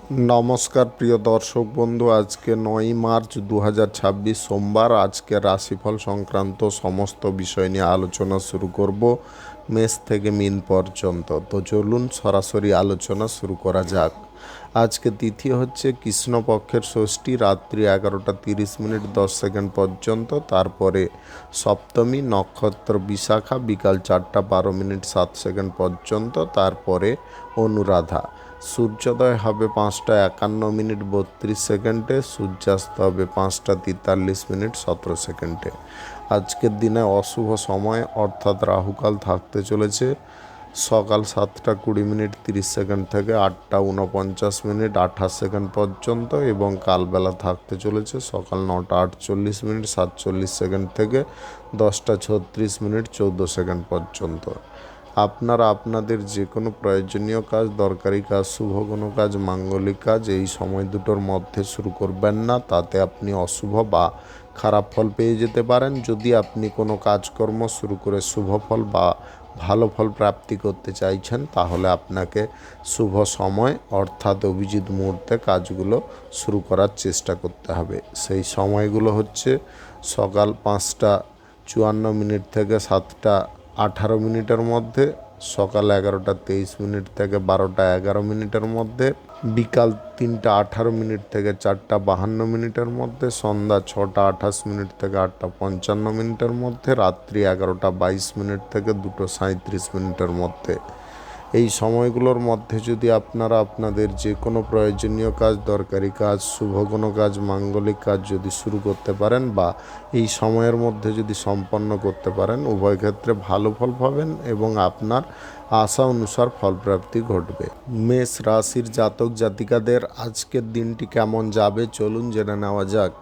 নমস্কার প্রিয় দর্শক বন্ধু, আজকে 9 মার্চ 2026 সোমবার। আজকে রাশিফল সংক্রান্ত সমস্ত বিষয় নিয়ে আলোচনা শুরু করব মেষ থেকে মিন পর্যন্ত। তো চলুন সরাসরি আলোচনা শুরু করা যাক। আজকে তিথি হচ্ছে কৃষ্ণপক্ষের ষষ্ঠী, রাত্রি 11টা 30 মিনিট 10 সেকেন্ড পর্যন্ত। তারপরে সপ্তমী, নক্ষত্র বিশাখা, বিকাল 4টা 12 মিনিট 7 সেকেন্ড পর্যন্ত। তারপরে অনুরাধা। সূর্যোদয় হবে 5টা 51 মিনিট 32 সেকেন্ডে, সূর্যাস্ত হবে 5টা 43 মিনিট 17 সেকেন্ডে। আজকের দিনে অশুভ সময় অর্থাৎ রাহুকাল থাকতে চলেছে সকাল 7টা 20 মিনিট 30 সেকেন্ড থেকে 8টা 49 মিনিট 28 সেকেন্ড পর্যন্ত, এবং কালবেলা থাকতে চলেছে সকাল 9টা 48 মিনিট 47 সেকেন্ড থেকে 10টা 36 মিনিট 14 সেকেন্ড পর্যন্ত। আপনারা আপনাদের যে কোনো প্রয়োজনীয় কাজ, দরকারি কাজ, শুভ কোনো কাজ, মাঙ্গলিক কাজ এই সময় দুটোর মধ্যে শুরু করবেন না, তাতে আপনি অশুভ বা খারাপ ফল পেয়ে যেতে পারেন। যদি আপনি কোনো কাজকর্ম শুরু করে শুভ ফল বা ভালো ফল প্রাপ্তি করতে চাইছেন, তাহলে আপনাকে শুভ সময় অর্থাৎ অভিজিৎ মুহূর্তে কাজগুলো শুরু করার চেষ্টা করতে হবে। সেই সময়গুলো হচ্ছে সকাল 5টা 54 মিনিট থেকে 7টা 18 মিনিটের মধ্যে, সকাল 11টা 23 মিনিট থেকে 12টা 11 মিনিটের মধ্যে, বিকাল 3টা 18 মিনিট থেকে 4টা 52 মিনিটের মধ্যে, সন্ধ্যা 6টা 28 মিনিট থেকে 8টা 55 মিনিটের মধ্যে, রাত্রি 11টা 22 মিনিট থেকে 2টো 37 মিনিটের মধ্যে। এই সময়গুলোর মধ্যে যদি আপনারা আপনাদের যে কোনো প্রয়োজনীয় কাজ, দরকারি কাজ, শুভ কোনো কাজ, মাঙ্গলিক কাজ যদি শুরু করতে পারেন বা এই সময়ের মধ্যে যদি সম্পন্ন করতে পারেন, উভয় ক্ষেত্রে ভালো ফল পাবেন এবং আপনার আশা অনুসার ফলপ্রাপ্তি ঘটবে। মেষ রাশির জাতক জাতিকাদের আজকের দিনটি কেমন যাবে চলুন জেনে নেওয়া যাক।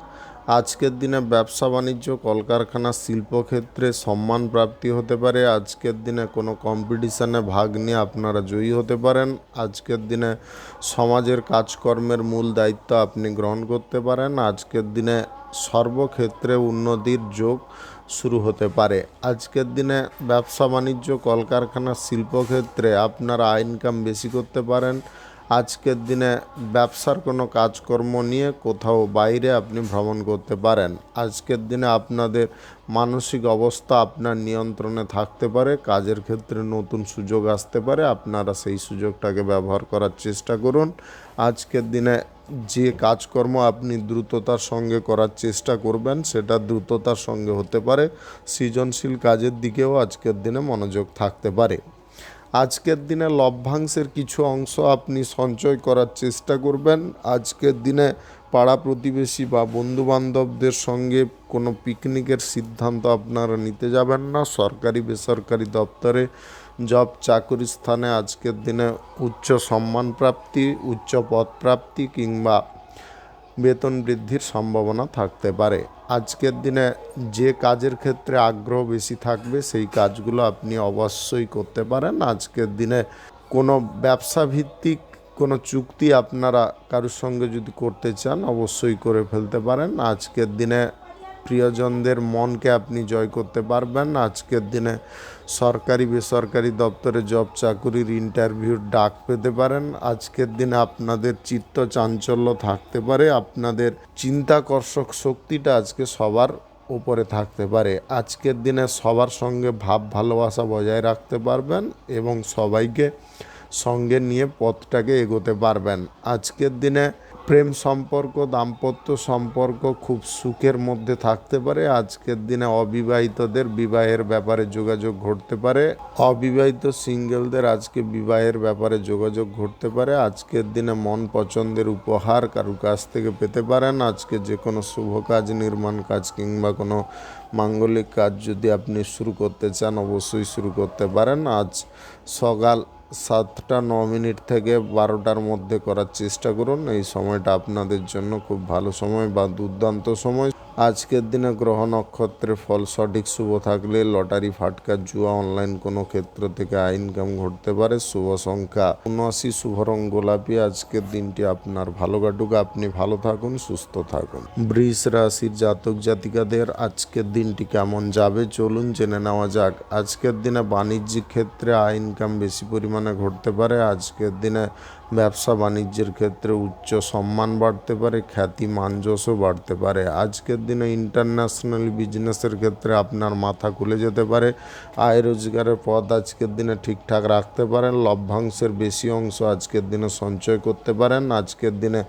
আজকের দিনে ব্যবসা বাণিজ্য, কলকারখানা, শিল্পক্ষেত্রে সম্মান প্রাপ্তি হতে পারে। আজকের দিনে কোনো কম্পিটিশানে ভাগ নিয়ে আপনারা জয়ী হতে পারেন। আজকের দিনে সমাজের কাজকর্মের মূল দায়িত্ব আপনি গ্রহণ করতে পারেন। আজকের দিনে সর্বক্ষেত্রে উন্নতির যোগ শুরু হতে পারে। আজকের দিনে ব্যবসা বাণিজ্য, কলকারখানা, শিল্পক্ষেত্রে আপনারা ইনকাম বেশি করতে পারেন। আজকের দিনে ব্যবসার কোনো কাজকর্ম নিয়ে কোথাও বাইরে আপনি ভ্রমণ করতে পারেন। আজকের দিনে আপনাদের মানসিক অবস্থা আপনার নিয়ন্ত্রণে থাকতে পারে। কাজের ক্ষেত্রে নতুন সুযোগ আসতে পারে, আপনারা সেই সুযোগটাকে ব্যবহার করার চেষ্টা করুন। আজকের দিনে যে কাজকর্ম আপনি দ্রুততার সঙ্গে করার চেষ্টা করবেন, সেটা দ্রুততার সঙ্গে হতে পারে। সৃজনশীল কাজের দিকেও আজকের দিনে মনোযোগ থাকতে পারে। আজকের দিনে লভ্যাংশের কিছু অংশ আপনি সঞ্চয় করার চেষ্টা করবেন। আজকের দিনে পাড়া প্রতিবেশী বা বন্ধুবান্ধবদের সঙ্গে কোনো পিকনিকের সিদ্ধান্ত আপনারা নিতে যাবেন না। সরকারি বেসরকারি দপ্তরে, জব চাকরি স্থানে আজকের দিনে উচ্চ সম্মান প্রাপ্তি, উচ্চ পদ প্রাপ্তি কিংবা বেতন বৃদ্ধির সম্ভাবনা থাকতে পারে। আজকের দিনে যে কাজের ক্ষেত্রে আগ্রহ বেশি থাকবে, সেই কাজগুলো আপনি অবশ্যই করতে পারেন। আজকের দিনে কোনো ব্যবসা ভিত্তিক কোনো চুক্তি আপনারা কারোর সঙ্গে যদি করতে চান, অবশ্যই করে ফেলতে পারেন। আজকের দিনে প্রিয়জনদের মনকে আপনি জয় করতে পারবেন। আজকের দিনে সরকারি বেসরকারি দপ্তরে জব চাকুরির ইন্টারভিউর ডাক পেতে পারেন। আজকের দিনে আপনাদের চিত্ত চাঞ্চল্য থাকতে পারে। আপনাদের চিন্তাকর্ষক শক্তিটা আজকে সবার উপরে থাকতে পারে। আজকের দিনে সবার সঙ্গে ভাব ভালোবাসা বজায় রাখতে পারবেন এবং সবাইকে সঙ্গে নিয়ে পথটাকে এগোতে পারবেন। আজকের দিনে প্রেম সম্পর্ক, দাম্পত্য সম্পর্ক খুব সুখের মধ্যে থাকতে পারে। আজকের দিনে অবিবাহিতদের বিবাহের ব্যাপারে যোগাযোগ ঘটতে পারে। অবিবাহিত সিঙ্গেলদের আজকে বিবাহের ব্যাপারে যোগাযোগ ঘটতে পারে। আজকের দিনে মন পছন্দের উপহার কারুর কাছ থেকে পেতে পারেন। আজকে যে কোনো শুভ কাজ, নির্মাণ কাজ কিংবা কোনো মাঙ্গলিক কাজ যদি আপনি শুরু করতে চান, অবশ্যই শুরু করতে পারেন। আজ সকাল 7টা 9 মিনিট থেকে 12টার মধ্যে করার চেষ্টা করুন। এই সময়টা আপনাদের জন্য খুব ভালো সময় বা দুর্দান্ত সময়। আজকের দিনে গ্রহ নক্ষত্রের ফল সঠিক শুভ থাকলে লটারি, ফাটকা, জুয়া, অনলাইন কোনো ক্ষেত্র থেকে ইনকাম ঘটতে পারে। শুভ সংখ্যা 79, শুভ রং গোলাপি। আজকের দিনটি আপনার ভালো কাটুক, আপনি ভালো থাকুন, সুস্থ থাকুন। বৃষ রাশির জাতক জাতিকাদের আজকের দিনটি কেমন যাবে চলুন জেনে নেওয়া যাক। আজকের দিনে বাণিজ্যিক ক্ষেত্রে ইনকাম বেশি পরিমাণে ঘটতে পারে। আজকের দিনে ব্যবসা বাণিজ্যের ক্ষেত্রে উচ্চ সম্মান বাড়তে পারে, খ্যাতি মানযশও বাড়তে পারে। আজকের দিনে ইন্টারন্যাশনাল বিজনেসের ক্ষেত্রে আপনার মাথা খুলে যেতে পারে। আয় রোজগারের পথ আজকের দিনে ঠিকঠাক রাখতে পারেন। লভ্যাংশের বেশি অংশ আজকের দিনে সঞ্চয় করতে পারেন। আজকের দিনে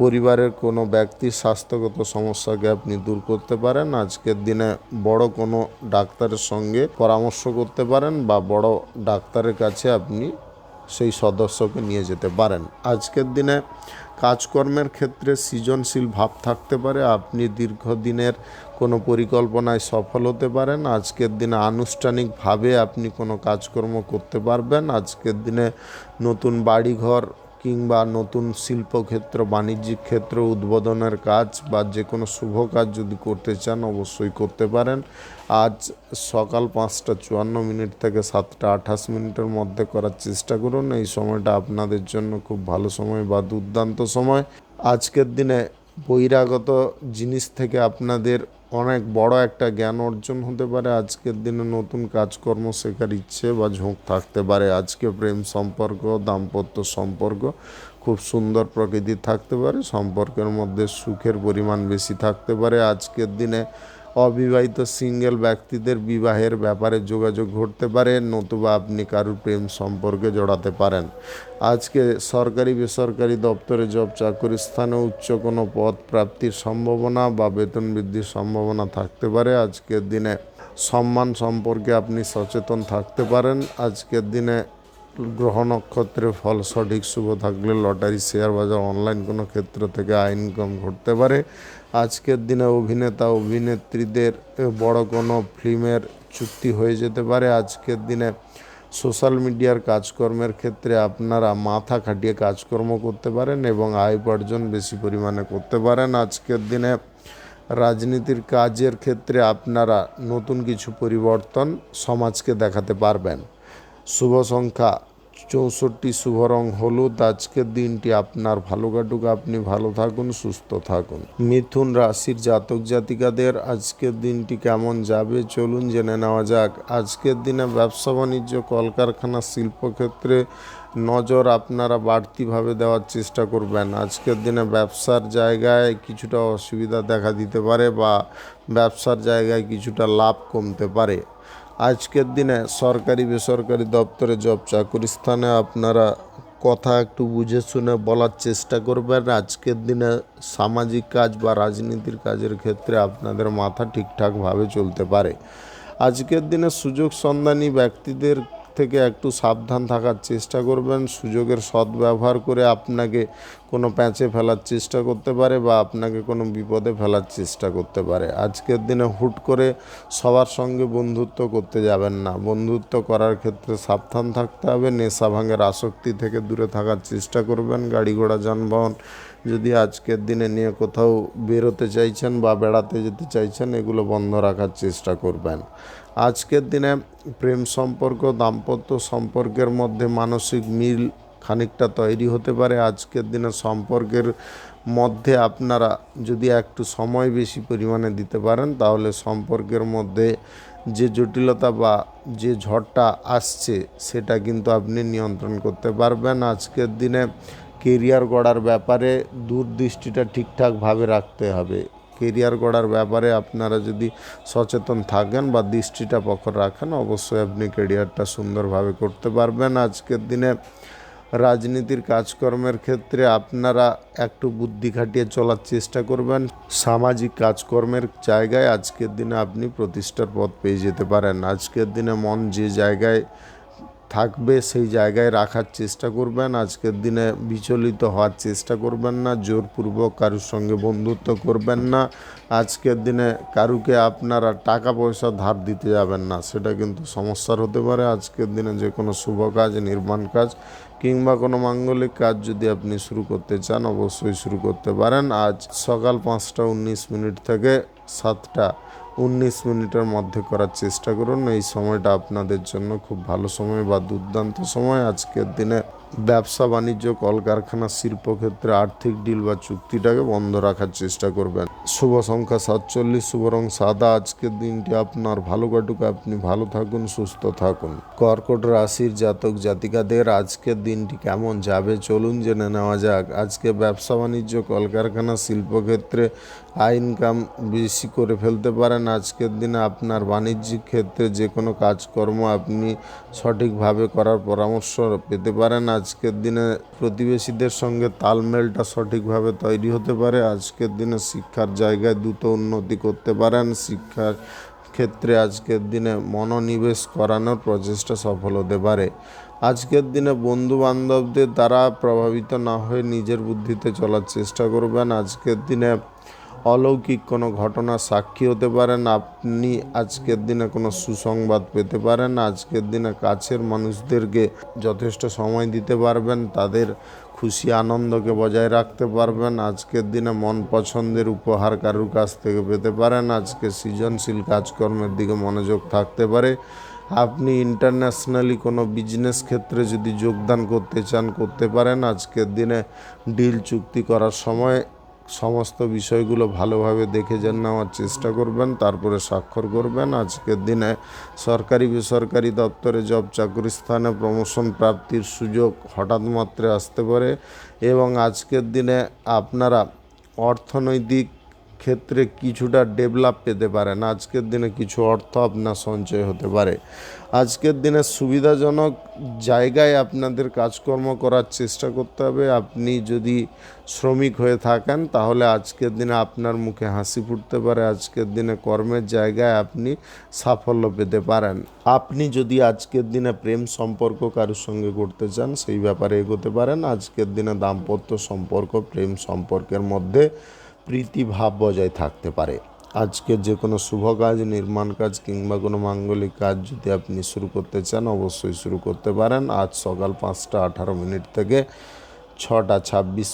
পরিবারের কোনো ব্যক্তির স্বাস্থ্যগত সমস্যাকে আপনি দূর করতে পারেন। আজকের দিনে বড় কোনো ডাক্তারের সঙ্গে পরামর্শ করতে পারেন বা বড় ডাক্তারের কাছে আপনি সেই সদস্যকে নিয়ে যেতে পারেন। আজকের দিনে কাজকর্মের ক্ষেত্রে সৃজনশীল ভাব থাকতে পারে। আপনি দীর্ঘদিনের কোনো পরিকল্পনায় সফল হতে পারেন। আজকের দিনে আনুষ্ঠানিকভাবে আপনি কোনো কাজকর্ম করতে পারবেন। আজকের দিনে নতুন বাড়িঘর কিংবা নতুন শিল্পক্ষেত্র, বাণিজ্যিক ক্ষেত্র উদ্বোধনের কাজ বা যে কোনো শুভ কাজ যদি করতে চান অবশ্যই করতে পারেন। আজ সকাল 5টা 54 থেকে 7টা 28 মধ্যে করার চেষ্টা করুন। এই সময়টা আপনাদের জন্য খুব ভালো সময় বা দুর্দান্ত সময়। আজকের দিনে বহিরাগত জিনিস থেকে আপনাদের অনেক বড় একটা জ্ঞান অর্জন হতে পারে। আজকের দিনে নতুন কাজকর্ম শেখার ইচ্ছে বা ঝোঁক থাকতে পারে। আজকে প্রেম সম্পর্ক, দাম্পত্য সম্পর্ক খুব সুন্দর প্রকৃতির থাকতে পারে। সম্পর্কের মধ্যে সুখের পরিমাণ বেশি থাকতে পারে। আজকের দিনে অবিবাহিত সিঙ্গেল ব্যক্তিদের বিবাহের ব্যাপারে যোগাযোগ ঘটতে পারে, নতুবা আপনি কারুর প্রেম সম্পর্কে জড়াতে পারেন। আজকে সরকারি বেসরকারি দপ্তরে জব চাকরি স্থানে উচ্চ কোনো পদ প্রাপ্তির সম্ভাবনা বা বেতন বৃদ্ধির সম্ভাবনা থাকতে পারে। আজকের দিনে সম্মান সম্পর্কে আপনি সচেতন থাকতে পারেন। আজকের দিনে গ্রহ নক্ষত্রের ফল সঠিক শুভ থাকলে লটারি, শেয়ার বাজার, অনলাইন কোনো ক্ষেত্র থেকে আয় ইনকাম ঘটতে পারে। আজকের দিনে অভিনেতা অভিনেত্রীদের বড় কোনো ফিল্মের চুক্তি হয়ে যেতে পারে। আজকের দিনে সোশ্যাল মিডিয়ার কাজকর্মের ক্ষেত্রে আপনারা মাথা খাটিয়ে কাজকর্ম করতে পারেন এবং আয় উপার্জন বেশি পরিমাণে করতে পারেন। আজকের দিনে রাজনীতির কাজের ক্ষেত্রে আপনারা নতুন কিছু পরিবর্তন সমাজকে দেখাতে পারবেন। শুভ সংখ্যা 64, শুভ রং হলুদ। আজকের দিনটি আপনার ভালো কাটুক, আপনি ভালো থাকুন, সুস্থ থাকুন। মিথুন রাশির জাতক জাতিকাদের আজকের দিনটি কেমন যাবে চলুন জেনে নেওয়া যাক। আজকের দিনে ব্যবসা বাণিজ্য, কলকারখানা, শিল্পক্ষেত্রে নজর আপনারা বাড়তিভাবে দেওয়ার চেষ্টা করবেন। আজকের দিনে ব্যবসার জায়গায় কিছুটা অসুবিধা দেখা দিতে পারে বা ব্যবসার জায়গায় কিছুটা লাভ কমতে পারে। আজকের দিনে সরকারি বেসরকারি দপ্তরে জব চাকরি স্থানে আপনারা কথা একটু বুঝে শুনে বলার চেষ্টা করবেন। আজকের দিনে সামাজিক কাজ বা রাজনীতির কাজের ক্ষেত্রে আপনাদের মাথা ঠিকঠাকভাবে চলতে পারে। আজকের দিনে সুযোগ সন্ধানী ব্যক্তিদের থেকে একটু সাবধান থাকার চেষ্টা করবেন। সুযোগের সদ্ব্যবহার করে আপনাকে কোনো প্যাঁচে ফেলার চেষ্টা করতে পারে বা আপনাকে কোনো বিপদে ফেলার চেষ্টা করতে পারে। আজকের দিনে হুট করে সবার সঙ্গে বন্ধুত্ব করতে যাবেন না। বন্ধুত্ব করার ক্ষেত্রে সাবধান থাকতে হবে। নেশা ভাঙের আসক্তি থেকে দূরে থাকার চেষ্টা করবেন। গাড়ি ঘোড়া যানবাহন যদি আজকের দিনে নিয়ে কোথাও বেরোতে চাইছেন বা বেড়াতে যেতে চাইছেন এগুলো বন্ধ রাখার চেষ্টা করবেন। আজকের দিনে প্রেম সম্পর্ক, দাম্পত্য সম্পর্কের মধ্যে মানসিক মিল খানিকটা তৈরি হতে পারে। আজকের দিনে সম্পর্কের মধ্যে আপনারা যদি একটু সময় বেশি পরিমাণে দিতে পারেন তাহলে সম্পর্কের মধ্যে যে জটিলতা বা যে ঝড়টা আসছে সেটা কিন্তু আপনি নিয়ন্ত্রণ করতে পারবেন। আজকের দিনে কেরিয়ার গড়ার ব্যাপারে দূরদৃষ্টিটা ঠিকঠাকভাবে রাখতে হবে। কেরিয়ার গড়ার ব্যাপারে আপনারা যদি সচেতন থাকেন বা দৃষ্টিটা প্রখর রাখেন অবশ্যই আপনি কেরিয়ারটা সুন্দরভাবে করতে পারবেন। আজকের দিনে রাজনীতির কাজকর্মের ক্ষেত্রে আপনারা একটু বুদ্ধি খাটিয়ে চলার চেষ্টা করবেন। সামাজিক কাজকর্মের জায়গায় আজকের দিনে আপনি প্রতিষ্ঠার পথ পেয়ে যেতে পারেন। আজকের দিনে মন যে জায়গায় থাকবে সেই জায়গায় রাখার চেষ্টা করবেন। আজকের দিনে বিচলিত হওয়ার চেষ্টা করবেন না। জোরপূর্বক কারুর সঙ্গে বন্ধুত্ব করবেন না। আজকের দিনে কারুকে আপনারা টাকা পয়সা ধার দিতে যাবেন না, সেটা কিন্তু সমস্যার হতে পারে। আজকের দিনে যে কোনো শুভ কাজ, নির্মাণ কাজ কিংবা কোনো মাঙ্গলিক কাজ যদি আপনি শুরু করতে চান অবশ্যই শুরু করতে পারেন। আজ সকাল 5টা 19 থেকে 7টা 19 মধ্যে করার চেষ্টা করুন। এই সময়টা আপনাদের জন্য খুব ভালো সময় বা দুর্দান্ত সময়। আজকের দিনে ব্যবসা বাণিজ্য, কলকারখানা, শিল্পক্ষেত্রে আর্থিক ডিল বা চুক্তিটাকে বন্ধ রাখার চেষ্টা করবেন। শুভ সংখ্যা 47, শুভ রং সাদা। আজকের দিনটি আপনার ভালো কাটুক, আপনি ভালো থাকুন, সুস্থ থাকুন। কর্কট রাশির জাতক জাতিকাদের আজকের দিনটি কেমন যাবে চলুন জেনে নেওয়া যাক। আজকে ব্যবসা বাণিজ্য, কলকারখানা, শিল্পক্ষেত্রে ইনকাম বেশি করে ফেলতে পারেন। আজকের দিনে আপনার বাণিজ্যিক ক্ষেত্রে যে কোনো কাজকর্ম আপনি সঠিকভাবে করার পরামর্শ পেতে পারেন। আজকের দিনে প্রতিবেশীদের সঙ্গে তালমেলটা সঠিকভাবে তৈরি হতে পারে। আজকের দিনে শিক্ষার জায়গায় দ্রুত উন্নতি করতে পারেন। শিক্ষার ক্ষেত্রে আজকের দিনে মনোনিবেশ করানোর প্রচেষ্টা সফল হতে পারে। আজকের দিনে বন্ধু বান্ধবদের দ্বারা প্রভাবিত না হয়ে নিজের বুদ্ধিতে চলার চেষ্টা করবেন। আজকের দিনে অলৌকিক কোনো ঘটনার সাক্ষী হতে পারেন। আপনি আজকের দিনে কোনো সুসংবাদ পেতে পারেন। আজকের দিনে কাছের মানুষদেরকে যথেষ্ট সময় দিতে পারবেন, তাদের খুশি আনন্দকে বজায় রাখতে পারবেন। আজকের দিনে মন পছন্দের উপহার কারুর কাছ থেকে পেতে পারেন। আজকে সৃজনশীল কাজকর্মের দিকে মনোযোগ থাকতে পারে। আপনি ইন্টারন্যাশনালি কোনো বিজনেস ক্ষেত্রে যদি যোগদান করতে চান করতে পারেন। আজকের দিনে ডিল চুক্তি করার সময় সমস্ত বিষয়গুলো ভালোভাবে দেখে নেওয়ার চেষ্টা করবেন, তারপরে স্বাক্ষর করবেন। আজকের দিনে সরকারি বেসরকারি দপ্তরে জব চাকরি স্থানে প্রমোশন প্রাপ্তির সুযোগ হঠাৎ মাত্রে আসতে পারে এবং আজকের দিনে আপনারা অর্থনৈতিক ক্ষেত্রে কিছুটা ডেভেলপ পেতে পারেন। আজকের দিনে কিছু অর্থ আপনার সঞ্চয় হতে পারে। আজকের দিনে সুবিধাজনক জায়গায় আপনাদের কাজকর্ম করার চেষ্টা করতে হবে। আপনি যদি শ্রমিক হয়ে থাকেন তাহলে আজকের দিনে আপনার মুখে হাসি ফুটতে পারে। আজকের দিনে কর্মের জায়গায় আপনি সাফল্য পেতে পারেন। আপনি যদি আজকের দিনে প্রেম সম্পর্ক কারোর সঙ্গে করতে চান সেই ব্যাপারে এগোতে পারেন। আজকের দিনে দাম্পত্য সম্পর্ক, প্রেম সম্পর্কের মধ্যে প্রীতিভাব বজায় থাকতে পারে। আজকের যে কোনো শুভ কাজ, নির্মাণ কাজ কিংবা কোনো মাঙ্গলিক কাজ যদি আপনি শুরু করতে চান অবশ্যই শুরু করতে পারেন। আজ সকাল 5টা 18 থেকে 6টা 26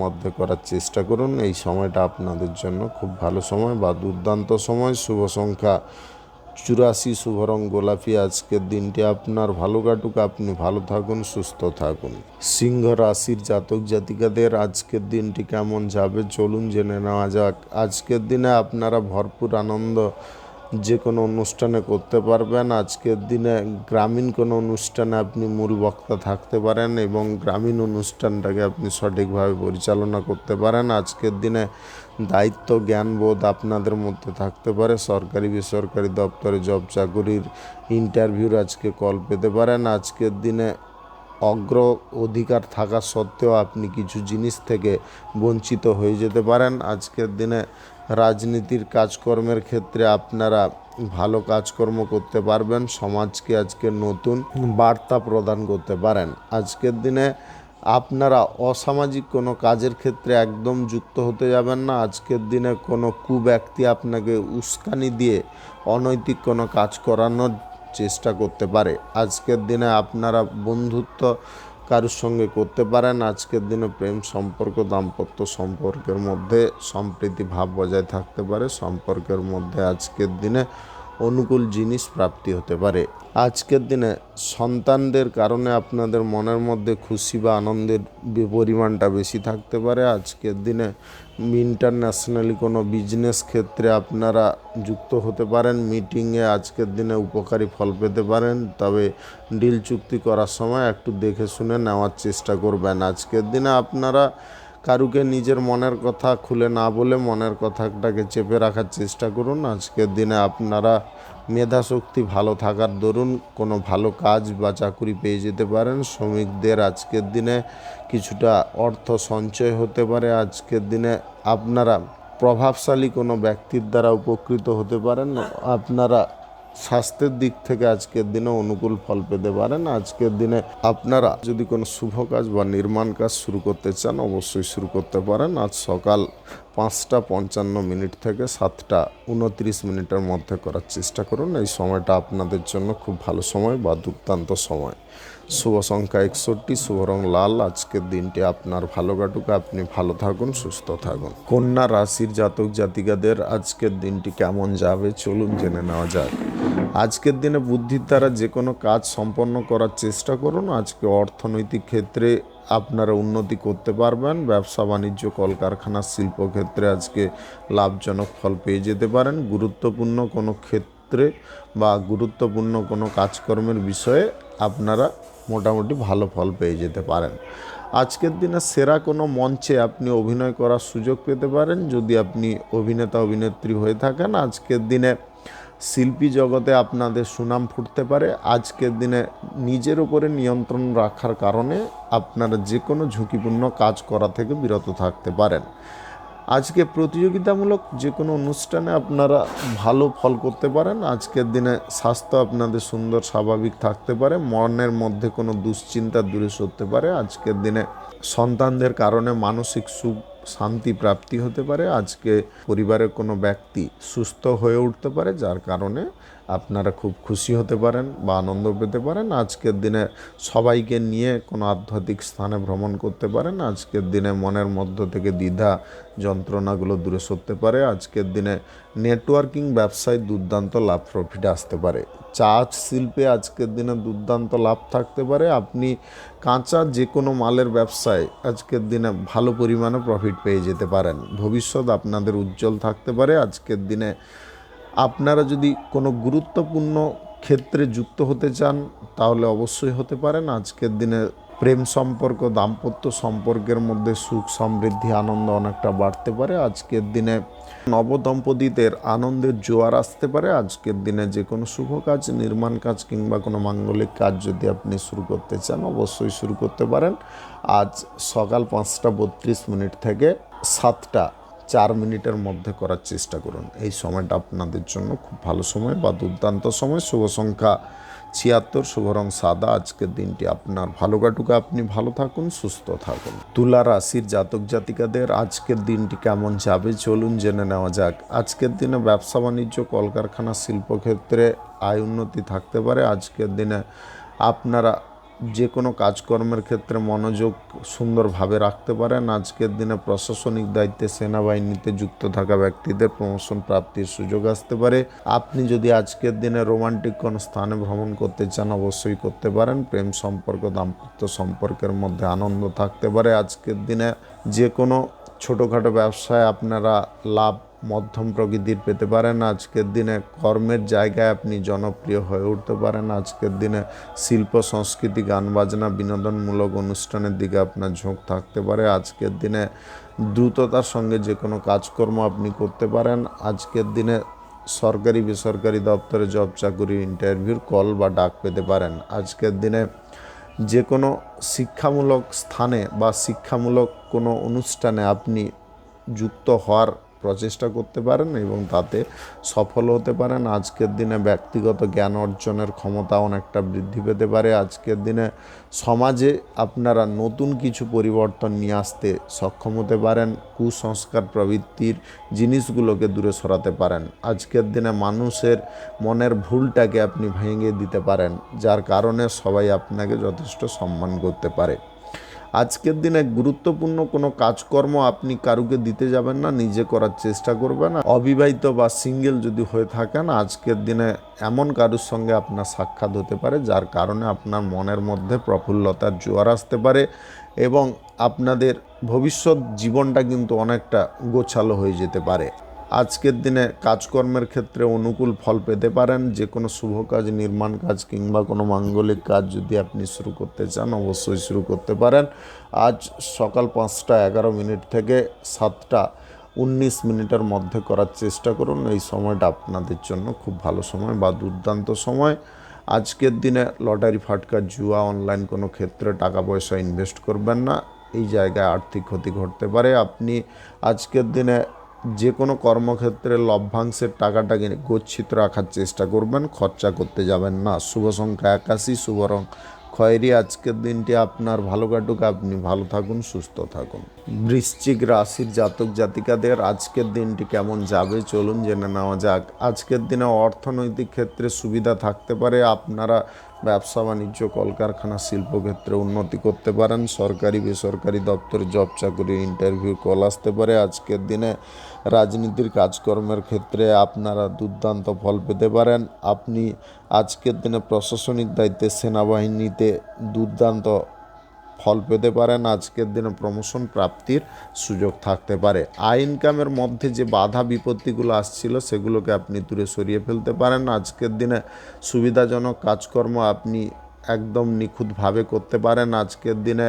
মধ্যে করার চেষ্টা করুন। এই সময়টা আপনাদের জন্য খুব ভালো সময় বা দুর্দান্ত সময়। শুভ সংখ্যা 84, শুভ রং গোলাপি। আজকের দিনটি আপনার ভালো কাটুক, আপনি ভালো থাকুন, সুস্থ থাকুন। সিংহ রাশির জাতক জাতিকাদের আজকের দিনটি কেমন যাবে চলুন জেনে নেওয়া যাক। আজকের দিনে আপনারা ভরপুর আনন্দ যে কোনো অনুষ্ঠানে করতে পারবেন। আজকের দিনে গ্রামীণ কোনো অনুষ্ঠানে আপনি মূল বক্তা থাকতে পারেন এবং গ্রামীণ অনুষ্ঠানটাকে আপনি সঠিকভাবে পরিচালনা করতে পারেন। আজকের দিনে দায়িত্ব জ্ঞানবোধ আপনাদের মধ্যে থাকতে পারে। সরকারি বেসরকারি দপ্তরে জব চাকরির ইন্টারভিউর আজকে কল পেতে পারেন। আজকের দিনে অগ্র অধিকার থাকা সত্ত্বেও আপনি কিছু জিনিস থেকে বঞ্চিত হয়ে যেতে পারেন। আজকের দিনে রাজনীতির কাজকর্মের ক্ষেত্রে আপনারা ভালো কাজকর্ম করতে পারবেন। সমাজকে আজকে নতুন বার্তা প্রদান করতে পারেন। আজকের দিনে আপনারা অসামাজিক কোনো কাজের ক্ষেত্রে একদম যুক্ত হতে যাবেন না। আজকের দিনে কোনো কুব্যক্তি আপনাকে উস্কানি দিয়ে অনৈতিক কোনো কাজ করানোর চেষ্টা করতে পারে। আজকের দিনে আপনারা বন্ধুত্ব কারোর সঙ্গে করতে পারেন। আজকের দিনে প্রেম সম্পর্ক, দাম্পত্য সম্পর্কের মধ্যে সম্প্রীতি ভাব বজায় থাকতে পারে। সম্পর্কের মধ্যে আজকের দিনে অনুকূল জিনিস প্রাপ্তি হতে পারে। আজকের দিনে সন্তানদের কারণে আপনাদের মনের মধ্যে খুশি বা আনন্দের পরিমাণটা বেশি থাকতে পারে। আজকের দিনে ইন্টারন্যাশনালি কোনো বিজনেস ক্ষেত্রে আপনারা যুক্ত হতে পারেন। মিটিংয়ে আজকের দিনে উপকারী ফল পেতে পারেন, তবে ডিল চুক্তি করার সময় একটু দেখে শুনে নেওয়ার চেষ্টা করবেন। আজকের দিনে আপনারা কারুকে নিজের মনের কথা খুলে না বলে মনের কথাটাকে চেপে রাখার চেষ্টা করুন। আজকের দিনে আপনারা মেধাশক্তি ভালো থাকার দরুন কোনো ভালো কাজ বা চাকুরি পেয়ে যেতে পারেন। শ্রমিকদের আজকের দিনে কিছুটা অর্থ সঞ্চয় হতে পারে। আজকের দিনে আপনারা প্রভাবশালী কোনো ব্যক্তির দ্বারা উপকৃত হতে পারেন। আপনারা স্বাস্থ্যের দিক থেকে আজকের দিনে অনুকূল ফল পেতে পারেন। আজকের দিনে আপনারা যদি কোনো শুভ কাজ বা নির্মাণ কাজ শুরু করতে চান অবশ্যই শুরু করতে পারেন। আজ সকাল 5:55 থেকে 7:29 মধ্যে করার চেষ্টা করুন। এই সময়টা আপনাদের জন্য খুব ভালো সময় বা দুর্দান্ত সময়। শুভ সংখ্যা 61, শুভ রং লাল। আজকের দিনটি আপনার ভালো কাটুক, আপনি ভালো থাকুন, সুস্থ থাকুন। কন্যা রাশির জাতক জাতিকাদের আজকের দিনটি কেমন যাবে চলুন জেনে নেওয়া যাক। আজকের দিনে বুদ্ধির দ্বারা যে কোনো কাজ সম্পন্ন করার চেষ্টা করুন। আজকে অর্থনৈতিক ক্ষেত্রে আপনারা উন্নতি করতে পারবেন। ব্যবসা বাণিজ্য, কলকারখানা, শিল্পক্ষেত্রে আজকে লাভজনক ফল পেয়ে যেতে পারেন। গুরুত্বপূর্ণ কোনো ক্ষেত্রে বা গুরুত্বপূর্ণ কোনো কাজকর্মের বিষয়ে আপনারা মোটামুটি ভালো ফল পেয়ে যেতে পারেন। আজকের দিনে সেরা কোনো মঞ্চে আপনি অভিনয় করার সুযোগ পেতে পারেন। যদি আপনি অভিনেতা অভিনেত্রী হয়ে থাকেন, আজকের দিনে শিল্পী জগতে আপনাদের সুনাম ফুটতে পারে। আজকের দিনে নিজের উপরে নিয়ন্ত্রণ রাখার কারণে আপনারা যে কোনো ঝুঁকিপূর্ণ কাজ করা থেকে বিরত থাকতে পারেন। আজকে প্রতিযোগিতামূলক যে কোনো অনুষ্ঠানে আপনারা ভালো ফল করতে পারেন। আজকের দিনে স্বাস্থ্য আপনাদের সুন্দর স্বাভাবিক থাকতে পারে। মনের মধ্যে কোনো দুশ্চিন্তা দূরে সরতে পারে। আজকের দিনে সন্তানদের কারণে মানসিক সুখ শান্তি প্রাপ্তি হতে পারে। আজকে পরিবারের কোনো ব্যক্তি সুস্থ হয়ে উঠতে পারে, যার কারণে আপনারা খুব খুশি হতে পারেন বা আনন্দ পেতে পারেন। আজকের দিনে সবাইকে নিয়ে কোনো আধ্যাত্মিক স্থানে ভ্রমণ করতে পারেন। আজকের দিনে মনের মধ্য থেকে দ্বিধা যন্ত্রণাগুলো দূরে সরতে পারে। আজকের দিনে নেটওয়ার্কিং ব্যবসায় দুর্দান্ত লাভ প্রফিট আসতে পারে। চা শিল্পে আজকের দিনে দুর্দান্ত লাভ থাকতে পারে। আপনি কাঁচা যে কোনো মালের ব্যবসায় আজকের দিনে ভালো পরিমাণে প্রফিট পেয়ে যেতে পারেন। ভবিষ্যৎ আপনাদের উজ্জ্বল থাকতে পারে। আজকের দিনে আপনারা যদি কোনো গুরুত্বপূর্ণ ক্ষেত্রে যুক্ত হতে চান তাহলে অবশ্যই হতে পারেন। আজকের দিনে প্রেম সম্পর্ক, দাম্পত্য সম্পর্কের মধ্যে সুখ সমৃদ্ধি আনন্দ অনেকটা বাড়তে পারে। আজকের দিনে নবদম্পতিদের আনন্দের জোয়ার আসতে পারে। আজকের দিনে যে কোনো শুভ কাজ, নির্মাণ কাজ কিংবা কোনো মাঙ্গলিক কাজ যদি আপনি শুরু করতে চান অবশ্যই শুরু করতে পারেন। আজ সকাল 5:32 থেকে 7:04 মধ্যে করার চেষ্টা করুন। এই সময়টা আপনাদের জন্য খুব ভালো সময় বা দুর্দান্ত সময়। শুভ সংখ্যা 76, শুভ রং সাদা। আজকের দিনটি আপনার ভালো কাটুক, আপনি ভালো থাকুন, সুস্থ থাকুন। তুলা রাশির জাতক জাতিকাদের আজকের দিনটি কেমন যাবে চলুন জেনে নেওয়া যাক। আজকের দিনে ব্যবসা বাণিজ্য, কলকারখানা, শিল্পক্ষেত্রে আয় উন্নতি থাকতে পারে। আজকের দিনে আপনারা যে কোনো কাজকর্মের ক্ষেত্রে মনোযোগ সুন্দরভাবে রাখতে পারেন। আজকের দিনে প্রশাসনিক দায়িত্বে, সেনাবাহিনীতে যুক্ত থাকা ব্যক্তিদের প্রমোশন প্রাপ্তির সুযোগ আসতে পারে। আপনি যদি আজকের দিনে রোমান্টিক কোনো স্থানে ভ্রমণ করতে চান অবশ্যই করতে পারেন। প্রেম সম্পর্ক, দাম্পত্য সম্পর্কের মধ্যে আনন্দ থাকতে পারে। আজকের দিনে যে কোনো ছোটোখাটো ব্যবসায় আপনারা লাভ মধ্যম প্রকৃতির পেতে পারেন। আজকের দিনে কর্মের জায়গায় আপনি জনপ্রিয় হয়ে উঠতে পারেন। আজকের দিনে শিল্প সংস্কৃতি, গান বাজনা, বিনোদনমূলক অনুষ্ঠানের দিকে আপনার ঝোঁক থাকতে পারে। আজকের দিনে দ্রুততার সঙ্গে যে কোনো কাজকর্ম আপনি করতে পারেন। আজকের দিনে সরকারি বেসরকারি দপ্তরে জব চাকুরির ইন্টারভিউর কল বা ডাক পেতে পারেন। আজকের দিনে যে কোনো শিক্ষামূলক স্থানে বা শিক্ষামূলক কোনো অনুষ্ঠানে আপনি যুক্ত হওয়ার প্রচেষ্টা করতে পারেন এবং তাতে সফল হতে পারেন। আজকের দিনে ব্যক্তিগত জ্ঞান অর্জনের ক্ষমতা অনেকটা বৃদ্ধি পেতে পারে। আজকের দিনে সমাজে আপনারা নতুন কিছু পরিবর্তন নিয়ে আসতে সক্ষম হতে পারেন। কুসংস্কার প্রবৃত্তির জিনিসগুলোকে দূরে সরাতে পারেন। আজকের দিনে মানুষের মনের ভুলটাকে আপনি ভেঙে দিতে পারেন, যার কারণে সবাই আপনাকে যথেষ্ট সম্মান করতে পারে। আজকের দিনে গুরুত্বপূর্ণ কোনো কাজকর্ম আপনি কারুকে দিতে যাবেন না, নিজে করার চেষ্টা করবেন। অবিবাহিত বা সিঙ্গেল যদি হয়ে থাকেন আজকের দিনে এমন কারুর সঙ্গে আপনার সাক্ষাৎ হতে পারে যার কারণে আপনার মনের মধ্যে প্রফুল্লতার জোয়ার আসতে পারে এবং আপনাদের ভবিষ্যৎ জীবনটা কিন্তু অনেকটা গোছালো হয়ে যেতে পারে। আজকের দিনে কাজকর্মের ক্ষেত্রে অনুকূল ফল পেতে পারেন। যে কোনো শুভ কাজ, নির্মাণ কাজ কিংবা কোনো মাঙ্গলিক কাজ যদি আপনি শুরু করতে চান অবশ্যই শুরু করতে পারেন। আজ সকাল 5:11 থেকে 7:19 মধ্যে করার চেষ্টা করুন। এই সময়টা আপনাদের জন্য খুব ভালো সময় বা দুর্দান্ত সময়। আজকের দিনে লটারি, ফাটকা, জুয়া, অনলাইন কোনো ক্ষেত্রে টাকা পয়সা ইনভেস্ট করবেন না, এই জায়গায় আর্থিক ক্ষতি ঘটতে পারে। আপনি আজকের দিনে যে কোনো কর্মক্ষেত্রে লভ্যাংশের টাকাটাকে গচ্ছিত রাখার চেষ্টা করবেন, খরচা করতে যাবেন না। শুভ সংখ্যা 81, শুভ রং খয়েরি আজকের দিনটি আপনার ভালো কাটুক, আপনি ভালো থাকুন, সুস্থ থাকুন। বৃশ্চিক রাশির জাতক জাতিকাদের আজকের দিনটি কেমন যাবে চলুন জেনে নেওয়া যাক। আজকের দিনে অর্থনৈতিক ক্ষেত্রে সুবিধা থাকতে পারে, আপনারা ব্যবসা বাণিজ্য কলকারখানা শিল্পক্ষেত্রে উন্নতি করতে পারেন, সরকারি বেসরকারি দপ্তরে জব চাকরির ইন্টারভিউ কল আসতে পারে। আজকের দিনে রাজনীতির কাজকর্মের ক্ষেত্রে আপনারা দুর্দান্ত ফল পেতে পারেন। আপনি আজকের দিনে প্রশাসনিক দায়িত্বে সেনাবাহিনীতে দুর্দান্ত ফল পেতে পারেন। আজকের দিনে প্রমোশন প্রাপ্তির সুযোগ থাকতে পারে। আয় ইনকামের মধ্যে যে বাধা বিপত্তিগুলো আসছিল সেগুলোকে আপনি দূরে সরিয়ে ফেলতে পারেন। আজকের দিনে সুবিধাজনক কাজকর্ম আপনি একদম নিখুঁতভাবে করতে পারেন। আজকের দিনে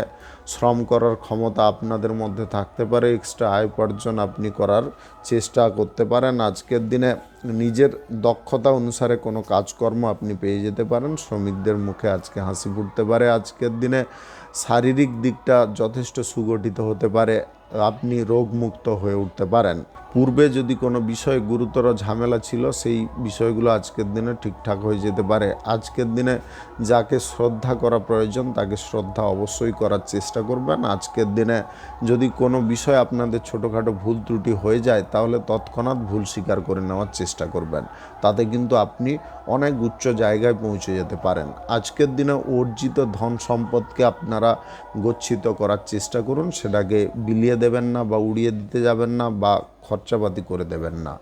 শ্রম করার ক্ষমতা আপনাদের মধ্যে থাকতে পারে, এক্সট্রা আয় উপার্জন আপনি করার চেষ্টা করতে পারেন। আজকের দিনে নিজের দক্ষতা অনুসারে কোনো কাজকর্ম আপনি পেয়ে যেতে পারেন, শ্রমিকদের মুখে আজকে হাসি ফুটতে পারে। আজকের দিনে শারীরিক দিকটা যথেষ্ট সুগঠিত হতে পারে, আপনি রোগমুক্ত হয়ে উঠতে পারেন। পূর্বে যদি কোনো বিষয়ে গুরুতর ঝামেলা ছিল সেই বিষয়গুলো আজকের দিনে ঠিকঠাক হয়ে যেতে পারে। আজকের দিনে যাকে শ্রদ্ধা করা প্রয়োজন তাকে শ্রদ্ধা অবশ্যই করার চেষ্টা করবেন। আজকের দিনে যদি কোনো বিষয় আপনাদের ছোটোখাটো ভুল ত্রুটি হয়ে যায় তাহলে তৎক্ষণাৎ ভুল স্বীকার করে নেওয়ার চেষ্টা করবেন, তাতে কিন্তু আপনি অনেক উচ্চ জায়গায় পৌঁছে যেতে পারেন। আজকের দিনে অর্জিত ধন সম্পদকে আপনারা গচ্ছিত করার চেষ্টা করুন, সেটাকে বিলিয়ে দেবেন না বা উড়িয়ে দিতে যাবেন না বা খরচাপাতি করে দেবেন না।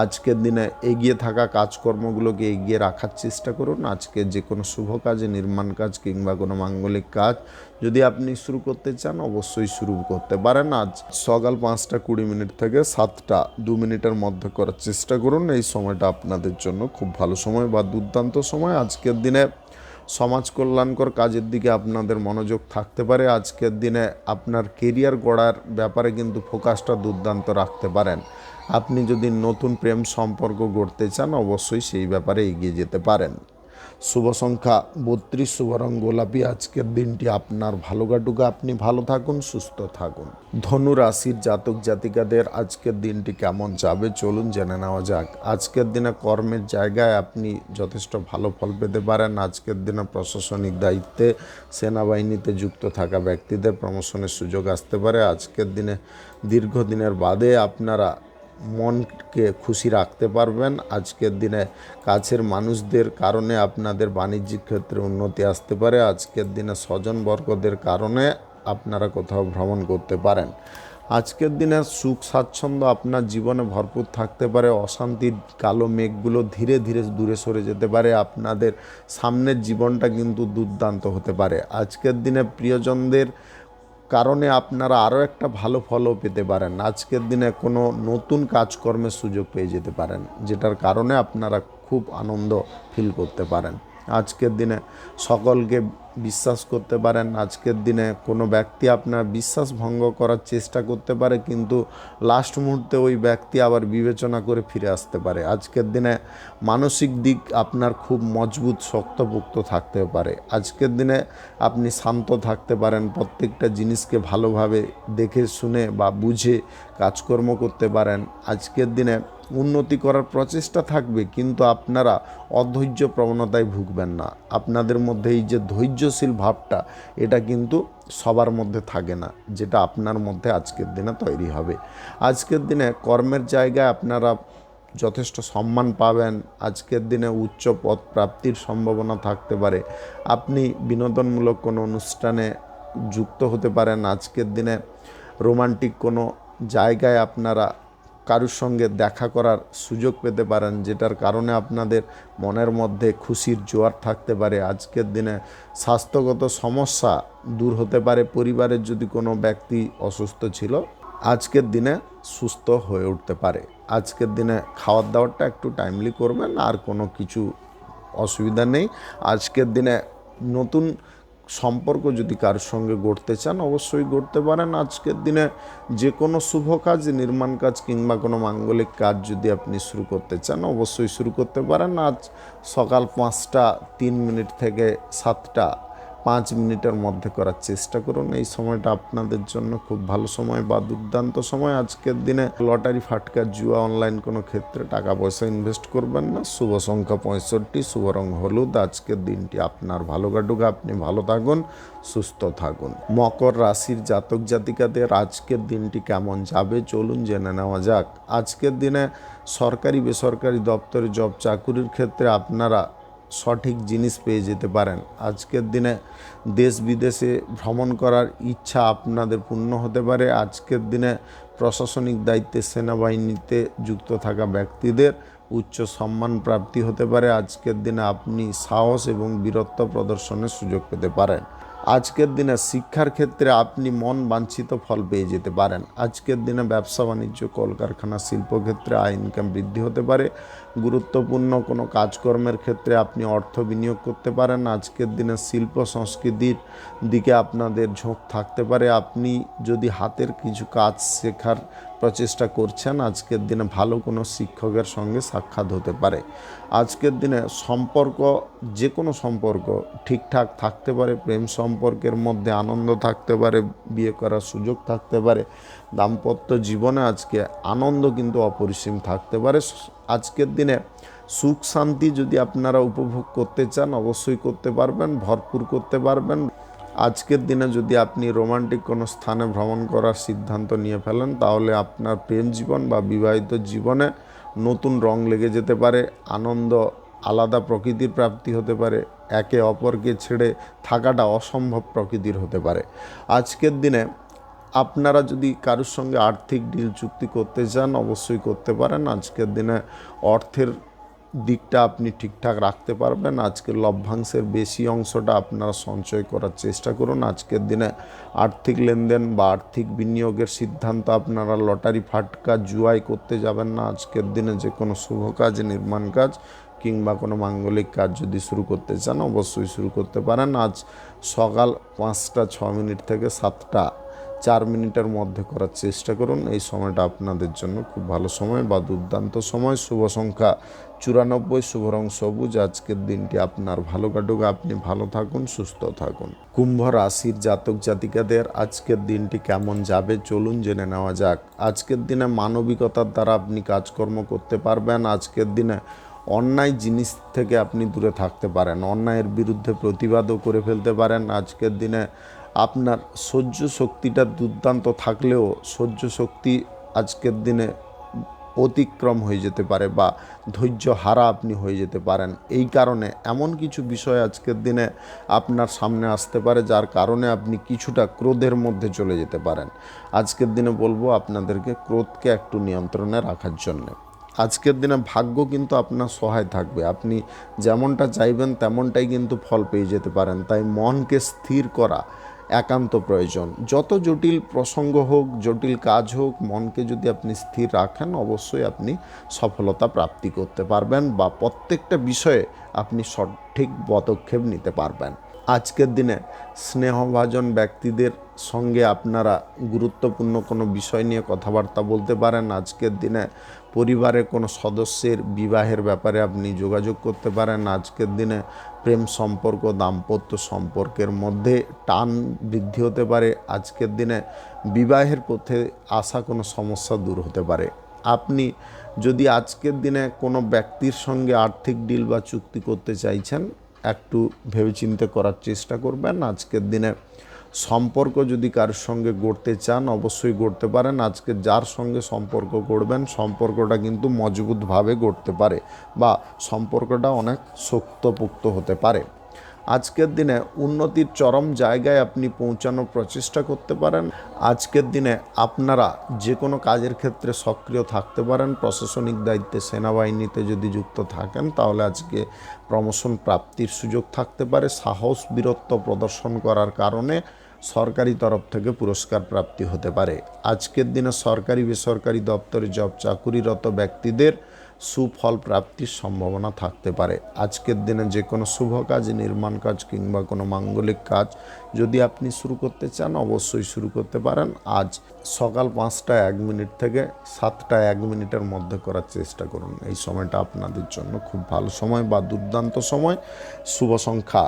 আজকের দিনে এগিয়ে থাকা কাজকর্মগুলোকে এগিয়ে রাখার চেষ্টা করুন। আজকে যে কোনো শুভ কাজে, নির্মাণ কাজ কিংবা কোনো মাঙ্গলিক কাজ যদি আপনি শুরু করতে চান অবশ্যই শুরু করতে পারেন। আজ সকাল 5:20 থেকে 7:02 মধ্যে করার চেষ্টা করুন। এই সময়টা আপনাদের জন্য খুব ভালো সময় বা দুর্দান্ত সময়। আজকের দিনে সমাজ কল্যাণকর কাজের দিকে আপনাদের মনোযোগ থাকতে পারে। আজকের দিনে আপনার কেরিয়ার গড়ার ব্যাপারে কিন্তু ফোকাসটা দুর্দান্ত রাখতে পারেন। আপনি যদি নতুন প্রেম সম্পর্ক গড়তে চান অবশ্যই সেই ব্যাপারে এগিয়ে যেতে পারেন। শুভ সংখ্যা 32, শুভ রং গোলাপি। আজকের দিনটি আপনার ভালো কাটুক, আপনি ভালো থাকুন, সুস্থ থাকুন। ধনু রাশির জাতক জাতিকাদের আজকের দিনটি কেমন যাবে চলুন জেনে নেওয়া যাক। আজকের দিনে কর্মের জায়গায় আপনি যথেষ্ট ভালো ফল পেতে পারেন। আজকের দিনে প্রশাসনিক দায়িত্বে সেনাবাহিনীতে যুক্ত থাকা ব্যক্তিদের প্রমোশনের সুযোগ আসতে পারে। আজকের দিনে দীর্ঘদিনের বাদে আপনারা মনকে খুশি রাখতে পারবেন। আজকের দিনে কাছের মানুষদের কারণে আপনাদের বাণিজ্যিক ক্ষেত্রে উন্নতি আসতে পারে। আজকের দিনে স্বজনবর্গদের কারণে আপনারা কোথাও ভ্রমণ করতে পারেন। আজকের দিনে সুখ স্বাচ্ছন্দ্য আপনার জীবনে ভরপুর থাকতে পারে। অশান্তির কালো মেঘগুলো ধীরে ধীরে দূরে সরে যেতে পারে। আপনাদের সামনের জীবনটা কিন্তু দুর্দান্ত হতে পারে। আজকের দিনে প্রিয়জনদের কারণে আপনারা আরও একটা ভালো ফলও পেতে পারেন। আজকের দিনে কোনো নতুন কাজকর্মের সুযোগ পেয়ে যেতে পারেন, যেটার কারণে আপনারা খুব আনন্দ ফিল করতে পারেন। আজকের দিনে সকলকে বিশ্বাস করতে পারেন। আজকের দিনে কোনো ব্যক্তি আপনার বিশ্বাস ভঙ্গ করার চেষ্টা করতে পারে, কিন্তু লাস্ট মুহূর্তে ওই ব্যক্তি আবার বিবেচনা করে ফিরে আসতে পারে। আজকের দিনে মানসিক দিক আপনার খুব মজবুত শক্তপোক্ত থাকতে পারে। আজকের দিনে আপনি শান্ত থাকতে পারেন, প্রত্যেকটা জিনিসকে ভালোভাবে দেখে শুনে বা বুঝে কাজকর্ম করতে পারেন। আজকের দিনে উন্নতি করার প্রচেষ্টা থাকবে, কিন্তু আপনারা অধৈর্য প্রবণতায় ভুগবেন না। আপনাদের মধ্যে এই যে ধৈর্যশীল ভাবটা এটা কিন্তু সবার মধ্যে থাকে না, যেটা আপনার মধ্যে আজকের দিনে তৈরি হবে। আজকের দিনে কর্মের জায়গায় আপনারা যথেষ্ট সম্মান পাবেন। আজকের দিনে উচ্চ পদ প্রাপ্তির সম্ভাবনা থাকতে পারে। আপনি বিনোদনমূলক কোনো অনুষ্ঠানে যুক্ত হতে পারেন। আজকের দিনে রোমান্টিক কোনো জায়গায় আপনারা কারুর সঙ্গে দেখা করার সুযোগ পেতে পারেন, যেটার কারণে আপনাদের মনের মধ্যে খুশির জোয়ার থাকতে পারে। আজকের দিনে স্বাস্থ্যগত সমস্যা দূর হতে পারে। পরিবারের যদি কোনো ব্যক্তি অসুস্থ ছিল আজকের দিনে সুস্থ হয়ে উঠতে পারে। আজকের দিনে খাওয়ার দাওয়ারটা একটু টাইমলি করবেন, আর কোনো কিছু অসুবিধা নেই। আজকের দিনে নতুন সম্পর্ক যদি কারোর সঙ্গে গড়তে চান অবশ্যই গড়তে পারেন। আজকের দিনে যে কোনো শুভ কাজ, নির্মাণ কাজ কিংবা কোনো মাঙ্গলিক কাজ যদি আপনি শুরু করতে চান অবশ্যই শুরু করতে পারেন। আজ সকাল 5:03 থেকে 7:00 5 মিনিটের মধ্যে করার চেষ্টা করুন। এই সময়টা আপনাদের জন্য খুব ভালো সময় বা দুর্দান্ত সময়। আজকের দিনে লটারি, ফাটকা, জুয়া, অনলাইন কোনো ক্ষেত্রে টাকা পয়সা ইনভেস্ট করবেন না। শুভ সংখ্যা 65, শুভ রং হলুদ। আজকের দিনটি আপনার ভালো কাটুক, আপনি ভালো থাকুন, সুস্থ থাকুন। মকর রাশির জাতক জাতিকাদের আজকের দিনটি কেমন যাবে চলুন জেনে নেওয়া যাক। আজকের দিনে সরকারি বেসরকারি দপ্তরে জব চাকুরির ক্ষেত্রে আপনারা সঠিক জিনিস পেয়ে যেতে পারেন। আজকের দিনে দেশ বিদেশে ভ্রমণ করার ইচ্ছা আপনাদের পূর্ণ হতে পারে। আজকের দিনে প্রশাসনিক দায়িত্বে সেনাবাহিনীতে যুক্ত থাকা ব্যক্তিদের উচ্চ সম্মান প্রাপ্তি হতে পারে। আজকের দিনে আপনি সাহস এবং বীরত্ব প্রদর্শনের সুযোগ পেতে পারেন। আজকের দিনে শিক্ষার ক্ষেত্রে আপনি মন বাঞ্ছিত ফল পেয়ে যেতে পারেন। আজকের দিনে ব্যবসা বাণিজ্য, কলকারখানা, শিল্পক্ষেত্রে আয় ইনকাম বৃদ্ধি হতে পারে। গুরুত্বপূর্ণ কোনো কাজকর্মের ক্ষেত্রে আপনি অর্থ বিনিয়োগ করতে পারেন। আজকের দিনে শিল্প সংস্কৃতির দিকে আপনাদের ঝোঁক থাকতে পারে। আপনি যদি হাতের কিছু কাজ শেখার প্রচেষ্টা করছেন, আজকের দিনে ভালো কোনো শিক্ষকের সঙ্গে সাক্ষাৎ হতে পারে। আজকের দিনে সম্পর্ক, যে কোনো সম্পর্ক ঠিকঠাক থাকতে পারে। প্রেম সম্পর্কের মধ্যে আনন্দ থাকতে পারে, বিয়ে করার সুযোগ থাকতে পারে। দাম্পত্য জীবনে আজকে আনন্দ কিন্তু অপরিসীম থাকতে পারে। আজকের দিনে সুখ শান্তি যদি আপনারা উপভোগ করতে চান অবশ্যই করতে পারবেন, ভরপুর করতে পারবেন। আজকের দিনে যদি আপনি রোমান্টিক কোনো স্থানে ভ্রমণ করার সিদ্ধান্ত নিয়ে ফেলেন তাহলে আপনার প্রেম জীবন বা বিবাহিত জীবনে নতুন রং লেগে যেতে পারে। আনন্দ, আলাদা প্রকৃতির প্রাপ্তি হতে পারে। একে অপরকে ছেড়ে থাকাটা অসম্ভব প্রকৃতির হতে পারে। আজকের দিনে আপনারা যদি কারোর সঙ্গে আর্থিক ডিল চুক্তি করতে চান অবশ্যই করতে পারেন। আজকের দিনে অর্থের দিকটা আপনি ঠিকঠাক রাখতে পারবেন। আজকের লভ্যাংশের বেশি অংশটা আপনারা সঞ্চয় করার চেষ্টা করুন। আজকের দিনে আর্থিক লেনদেন বা আর্থিক বিনিয়োগের সিদ্ধান্ত আপনারা লটারি, ফাটকা, জুয়াই করতে যাবেন না। আজকের দিনে যে কোনো শুভ কাজ, নির্মাণ কাজ কিংবা কোনো মাঙ্গলিক কাজ যদি শুরু করতে চান অবশ্যই শুরু করতে পারেন। আজ সকাল 5টা 6 মিনিট থেকে 7টা 4 মিনিটের মধ্যে করার চেষ্টা করুন। এই সময়টা আপনাদের জন্য খুব ভালো সময় বা দুর্দান্ত সময়। শুভ সংখ্যা 94, শুভ রং সবুজ। আজকের দিনটি আপনার ভালো কাটুক, আপনি ভালো থাকুন, সুস্থ থাকুন। কুম্ভ রাশির জাতক জাতিকাদের আজকের দিনটি কেমন যাবে চলুন জেনে নেওয়া যাক। আজকের দিনে মানবিকতার দ্বারা আপনি কাজকর্ম করতে পারবেন। আজকের দিনে অন্যায় জিনিস থেকে আপনি দূরে থাকতে পারেন, অন্যায়ের বিরুদ্ধে প্রতিবাদও করে ফেলতে পারেন। আজকের দিনে আপনার সহ্য শক্তিটা দুর্দান্ত থাকলেও সহ্য শক্তি আজকের দিনে অতিক্রম হয়ে যেতে পারে বা ধৈর্য হারা আপনি হয়ে যেতে পারেন। এই কারণে এমন কিছু বিষয় আজকের দিনে আপনার সামনে আসতে পারে যার কারণে আপনি কিছুটা ক্রোধের মধ্যে চলে যেতে পারেন। আজকের দিনে বলবো আপনাদেরকে ক্রোধকে একটু নিয়ন্ত্রণে রাখার জন্য। আজকের দিনে ভাগ্য কিন্তু আপনার সহায় থাকবে, আপনি যেমনটা চাইবেন তেমনটাই কিন্তু ফল পেয়ে যেতে পারেন। তাই মনকে স্থির করা একান্ত প্রয়োজন। যত জটিল প্রসঙ্গ হোক, জটিল কাজ হোক, মনকে যদি আপনি স্থির রাখেন অবশ্যই আপনি সফলতা প্রাপ্তি করতে পারবেন বা প্রত্যেকটা বিষয়ে আপনি সঠিক পদক্ষেপ নিতে পারবেন। আজকের দিনে স্নেহভাজন ব্যক্তিদের সঙ্গে আপনারা গুরুত্বপূর্ণ কোনো বিষয় নিয়ে কথাবার্তা বলতে পারেন। আজকের দিনে পরিবারের কোনো সদস্যের বিবাহের ব্যাপারে আপনি যোগাযোগ করতে পারেন। আজকের দিনে প্রেম সম্পর্ক, দাম্পত্য সম্পর্কের মধ্যে টান বৃদ্ধি হতে পারে। আজকের দিনে বিবাহের পথে আসা কোনো সমস্যা দূর হতে পারে। আপনি যদি আজকের দিনে কোনো ব্যক্তির সঙ্গে আর্থিক ডিল বা চুক্তি করতে চাইছেন একটু ভেবেচিন্তে করার চেষ্টা করবেন। আজকের দিনে সম্পর্ক যদি কারোর সঙ্গে গড়তে চান অবশ্যই গড়তে পারেন। আজকে যার সঙ্গে সম্পর্ক গড়বেন সম্পর্কটা কিন্তু মজবুতভাবে গড়তে পারে বা সম্পর্কটা অনেক শক্তপোক্ত হতে পারে। আজকের দিনে উন্নতির চরম জায়গায় আপনি পৌঁছানোর প্রচেষ্টা করতে পারেন। আজকের দিনে আপনারা যে কোনো কাজের ক্ষেত্রে সক্রিয় থাকতে পারেন। প্রশাসনিক দায়িত্বে সেনাবাহিনীতে যদি যুক্ত থাকেন তাহলে আজকে প্রমোশন প্রাপ্তির সুযোগ থাকতে পারে। সাহস, বীরত্ব প্রদর্শন করার কারণে সরকারি তরফ থেকে পুরস্কার প্রাপ্তি হতে পারে। আজকের দিনে সরকারি বেসরকারি দপ্তরে জব চাকুরিরত ব্যক্তিদের সুফল প্রাপ্তির সম্ভাবনা থাকতে পারে। আজকের দিনে যে কোনো শুভ কাজ, নির্মাণ কাজ কিংবা কোনো মাঙ্গলিক কাজ যদি আপনি শুরু করতে চান অবশ্যই শুরু করতে পারেন। আজ সকাল 5টা 1 মিনিট থেকে 7টা 1 মিনিটের মধ্যে করার চেষ্টা করুন। এই সময়টা আপনাদের জন্য খুব ভালো সময় বা দুর্দান্ত সময়। শুভ সংখ্যা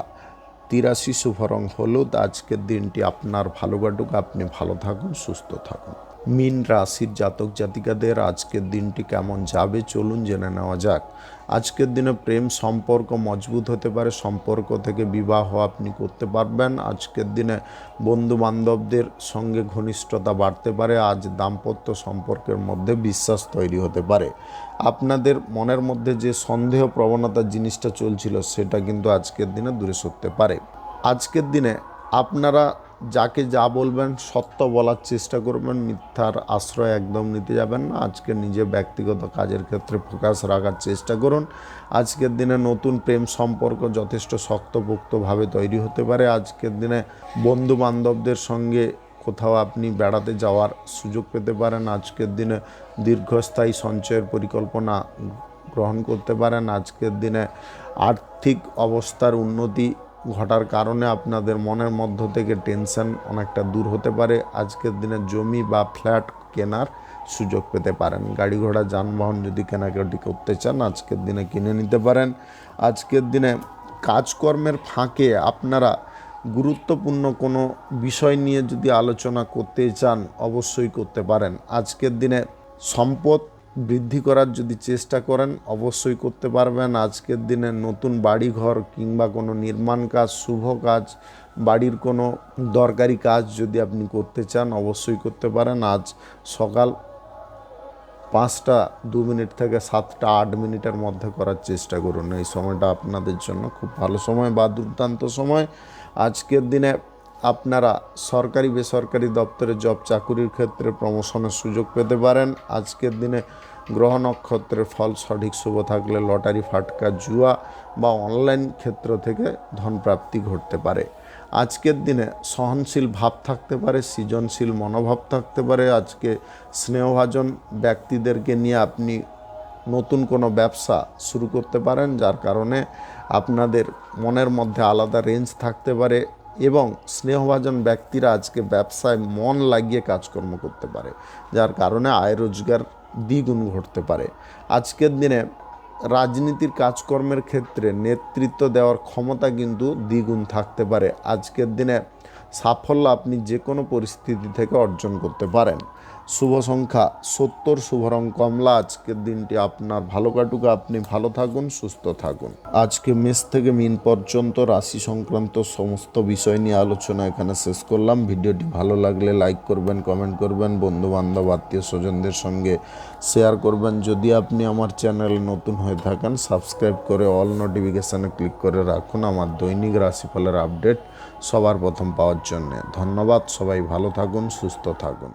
83 শুভ রং হলুদ। আজকের দিনটি আপনার ভালো কাটুক, আপনি ভালো থাকুন, সুস্থ থাকুন। মীন রাশির জাতক জাতিকাদের আজকের দিনটি কেমন যাবে চলুন জেনে নেওয়া যাক। আজকের দিনে প্রেম সম্পর্ক মজবুত হতে পারে, সম্পর্ক থেকে বিবাহ আপনি করতে পারবেন। আজকের দিনে বন্ধু বান্ধবদের সঙ্গে ঘনিষ্ঠতা বাড়তে পারে। আজ দাম্পত্য সম্পর্কের মধ্যে বিশ্বাস তৈরি হতে পারে। আপনাদের মনের মধ্যে যে সন্দেহ প্রবণতা জিনিসটা চলছিল সেটা কিন্তু আজকের দিনে দূরে সরতে পারে। আজকের দিনে আপনারা যাকে যা বলবেন সত্য বলার চেষ্টা করবেন, মিথ্যার আশ্রয় একদম নিতে যাবেন না। আজকে নিজে ব্যক্তিগত কাজের ক্ষেত্রে ফোকাস রাখার চেষ্টা করুন। আজকের দিনে নতুন প্রেম সম্পর্ক যথেষ্ট শক্তপোক্তভাবে তৈরি হতে পারে। আজকের দিনে বন্ধু বান্ধবদের সঙ্গে কোথাও আপনি বেড়াতে যাওয়ার সুযোগ পেতে পারেন। আজকের দিনে দীর্ঘস্থায়ী সঞ্চয়ের পরিকল্পনা গ্রহণ করতে পারেন। আজকের দিনে আর্থিক অবস্থার উন্নতি ঘটার কারণে আপনাদের মনের মধ্য থেকে টেনশন অনেকটা দূর হতে পারে। আজকের দিনে জমি বা ফ্ল্যাট কেনার সুযোগ পেতে পারেন। গাড়ি ঘোড়া যানবাহন যদি কেনাকাটি করতে চান আজকের দিনে কিনে নিতে পারেন। আজকের দিনে কাজকর্মের ফাঁকে আপনারা গুরুত্বপূর্ণ কোনো বিষয় নিয়ে যদি আলোচনা করতে চান অবশ্যই করতে পারেন। আজকের দিনে সম্পদ বৃদ্ধি করার যদি চেষ্টা করেন অবশ্যই করতে পারবেন। আজকের দিনে নতুন বাড়িঘর কিংবা কোনো নির্মাণ কাজ, শুভ কাজ, বাড়ির কোনো দরকারি কাজ যদি আপনি করতে চান অবশ্যই করতে পারেন। আজ সকাল 5টা 2 মিনিট থেকে 7টা 8 মিনিটের মধ্যে করার চেষ্টা করুন। এই সময়টা আপনাদের জন্য খুব ভালো সময় বা দুর্দান্ত সময়। আজকের দিনে আপনারা সরকারি বেসরকারি দপ্তরে জব চাকুরির ক্ষেত্রে প্রমোশনের সুযোগ পেতে পারেন। আজকের দিনে গ্রহ নক্ষত্রের ফল সঠিক শুভ থাকলে লটারি, ফাটকা, জুয়া বা অনলাইন ক্ষেত্র থেকে ধনপ্রাপ্তি ঘটতে পারে। আজকের দিনে সহনশীল ভাব থাকতে পারে, সৃজনশীল মনোভাব থাকতে পারে। আজকে স্নেহভাজন ব্যক্তিদেরকে নিয়ে আপনি নতুন কোনো ব্যবসা শুরু করতে পারেন, যার কারণে আপনাদের মনের মধ্যে আলাদা রেঞ্জ থাকতে পারে এবং স্নেহভাজন ব্যক্তিরা আজকে ব্যবসায় মন লাগিয়ে কাজকর্ম করতে পারে, যার কারণে আয় রোজগার দ্বিগুণ ঘটতে পারে। আজকের দিনে রাজনীতির কাজকর্মের ক্ষেত্রে নেতৃত্ব দেওয়ার ক্ষমতা কিন্তু দ্বিগুণ থাকতে পারে। আজকের দিনে সাফল্য আপনি যে কোনো পরিস্থিতি থেকে অর্জন করতে পারেন। শুভ সংখ্যা 70, শুভ রং কমলা। আজকের দিনটি আপনার ভালো কাটুক, আপনি ভালো থাকুন, সুস্থ থাকুন। আজকে মেষ থেকে মীন পর্যন্ত রাশি সংক্রান্ত সমস্ত বিষয় নিয়ে আলোচনা এখানে শেষ করলাম। ভিডিওটি ভালো লাগলে লাইক করবেন, কমেন্ট করবেন, বন্ধুবান্ধব আত্মীয় স্বজনদের সঙ্গে শেয়ার করবেন। যদি আপনি আমার চ্যানেলে নতুন হয়ে থাকেন সাবস্ক্রাইব করে অল নোটিফিকেশানে ক্লিক করে রাখুন আমার দৈনিক রাশিফলের আপডেট সবার প্রথম পাওয়ার জন্যে। ধন্যবাদ, সবাই ভালো থাকুন, সুস্থ থাকুন।